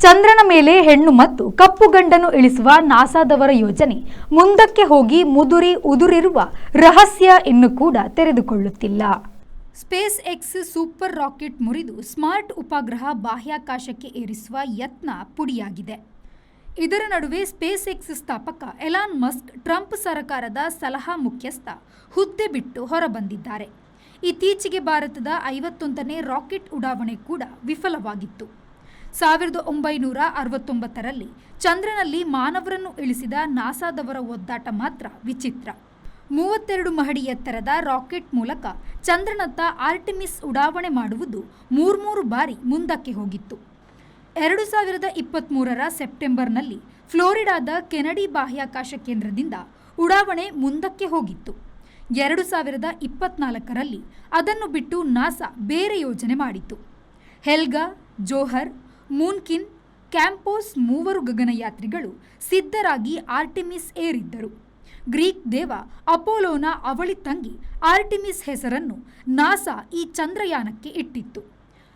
ಚಂದ್ರನ ಮೇಲೆ ಹೆಣ್ಣು ಮತ್ತು ಕಪ್ಪು ಗಂಡನ್ನು ಇಳಿಸುವ ನಾಸಾದವರ ಯೋಜನೆ ಮುಂದಕ್ಕೆ ಹೋಗಿ ಉದುರಿರುವ ರಹಸ್ಯ ಇನ್ನೂ ಕೂಡ ತೆರೆದುಕೊಳ್ಳುತ್ತಿಲ್ಲ. ಸ್ಪೇಸ್ ಎಕ್ಸ್ ಸೂಪರ್ ರಾಕೆಟ್ ಮುರಿದು ಸ್ಮಾರ್ಟ್ ಉಪಗ್ರಹ ಬಾಹ್ಯಾಕಾಶಕ್ಕೆ ಏರಿಸುವ ಯತ್ನ ಪುಡಿಯಾಗಿದೆ. ಇದರ ನಡುವೆ ಸ್ಪೇಸ್ ಎಕ್ಸ್ ಸ್ಥಾಪಕ ಎಲಾನ್ ಮಸ್ಕ್ ಟ್ರಂಪ್ ಸರ್ಕಾರದ ಸಲಹಾ ಮುಖ್ಯಸ್ಥ ಹುದ್ದೆ ಬಿಟ್ಟು ಹೊರಬಂದಿದ್ದಾರೆ. ಇತ್ತೀಚೆಗೆ ಭಾರತದ 51ನೇ ರಾಕೆಟ್ ಉಡಾವಣೆ ಕೂಡ ವಿಫಲವಾಗಿತ್ತು. 1969ರಲ್ಲಿ ಚಂದ್ರನಲ್ಲಿ ಮಾನವರನ್ನು ಇಳಿಸಿದ ನಾಸಾದವರ ಒದ್ದಾಟ ಮಾತ್ರ ವಿಚಿತ್ರ. 32 ಮಹಡಿ ಎತ್ತರದ ರಾಕೆಟ್ ಮೂಲಕ ಚಂದ್ರನತ್ತ ಆರ್ಟೆಮಿಸ್ ಉಡಾವಣೆ ಮಾಡುವುದು 3 ಬಾರಿ ಮುಂದಕ್ಕೆ ಹೋಗಿತ್ತು. 2023ರ ಸೆಪ್ಟೆಂಬರ್ನಲ್ಲಿ ಫ್ಲೋರಿಡಾದ ಕೆನಡಿ ಬಾಹ್ಯಾಕಾಶ ಕೇಂದ್ರದಿಂದ ಉಡಾವಣೆ ಮುಂದಕ್ಕೆ ಹೋಗಿತ್ತು. 2024ರಲ್ಲಿ ಅದನ್ನು ಬಿಟ್ಟು ನಾಸಾ ಬೇರೆ ಯೋಜನೆ ಮಾಡಿತು. ಹೆಲ್ಗಾ, ಜೋಹರ್, ಮೂನ್ಕಿನ್, ಕ್ಯಾಂಪೋಸ್ 3 ಗಗನಯಾತ್ರಿಗಳು ಸಿದ್ಧರಾಗಿ ಆರ್ಟೆಮಿಸ್ ಏರಿದ್ದರು. ಗ್ರೀಕ್ ದೇವ ಅಪೋಲೋನ ಅವಳಿ ತಂಗಿ ಆರ್ಟೆಮಿಸ್ ಹೆಸರನ್ನು ನಾಸಾ ಈ ಚಂದ್ರಯಾನಕ್ಕೆ ಇಟ್ಟಿತ್ತು.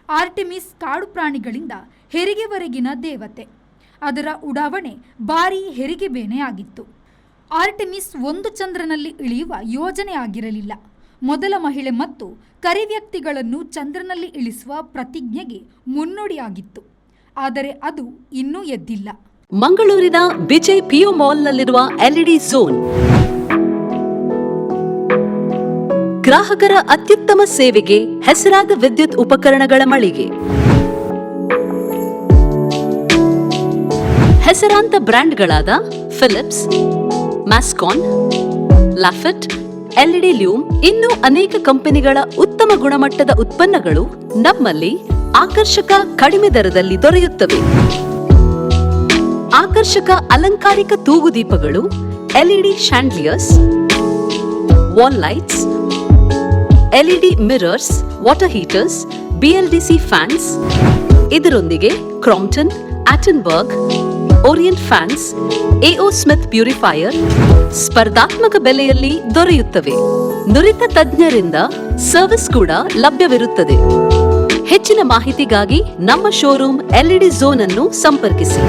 ಆರ್ಟೆಮಿಸ್ ಕಾಡು ಪ್ರಾಣಿಗಳಿಂದ ಹೆರಿಗೆವರೆಗಿನ ದೇವತೆ. ಅದರ ಉಡಾವಣೆ ಭಾರೀ ಹೆರಿಗೆ ಬೇನೆ ಆಗಿತ್ತು. ಆರ್ಟೆಮಿಸ್ ಒಂದು ಚಂದ್ರನಲ್ಲಿ ಇಳಿಯುವ ಯೋಜನೆ ಆಗಿರಲಿಲ್ಲ. ಮೊದಲ ಮಹಿಳೆ ಮತ್ತು ಕರಿವ್ಯಕ್ತಿಗಳನ್ನು ಚಂದ್ರನಲ್ಲಿ ಇಳಿಸುವ ಪ್ರತಿಜ್ಞೆಗೆ ಮುನ್ನುಡಿಯಾಗಿತ್ತು. ಆದರೆ ಅದು ಇನ್ನೂ ಎದ್ದಿಲ್ಲ. ಮಂಗಳೂರಿನ ವಿಜಯ್ ಪಿಯು ಮಾಲ್ನಲ್ಲಿರುವ ಎಲ್ಇಡಿ ಝೋನ್ ಗ್ರಾಹಕರ ಅತ್ಯುತ್ತಮ ಸೇವೆಗೆ ಹೆಸರಾದ ವಿದ್ಯುತ್ ಉಪಕರಣಗಳ ಮಳಿಗೆ. ಹೆಸರಾಂತ ಬ್ರ್ಯಾಂಡ್ಗಳಾದ ಫಿಲಿಪ್ಸ್, ಮ್ಯಾಸ್ಕಾನ್, ಲಾಫೆಟ್, ಎಲ್ಇಡಿ ಲ್ಯೂಮ್ ಇನ್ನೂ ಅನೇಕ ಕಂಪನಿಗಳ ಉತ್ತಮ ಗುಣಮಟ್ಟದ ಉತ್ಪನ್ನಗಳು ನಮ್ಮಲ್ಲಿ ಆಕರ್ಷಕ ಕಡಿಮೆ ದರದಲ್ಲಿ ದೊರೆಯುತ್ತವೆ. ಆಕರ್ಷಕ ಅಲಂಕಾರಿಕ ತೂಗುದೀಪಗಳು, LED chandeliers, wall lights, LED mirrors, water heaters, BLDC fans, ಇದರೊಂದಿಗೆ Crompton, Atomberg, Orient fans, AO Smith purifier ಸ್ಪರ್ಧಾತ್ಮಕ ಬೆಲೆಯಲ್ಲಿ ದೊರೆಯುತ್ತವೆ. ನುರಿತ ತಜ್ಞರಿಂದ ಸರ್ವಿಸ್ ಕೂಡ ಲಭ್ಯವಿರುತ್ತದೆ. ಹೆಚ್ಚಿನ ಮಾಹಿತಿಗಾಗಿ ನಮ್ಮ ಶೋರೂಮ್ ಎಲ್ಇಡಿ ಝೋನ್ ಅನ್ನು ಸಂಪರ್ಕಿಸಿ.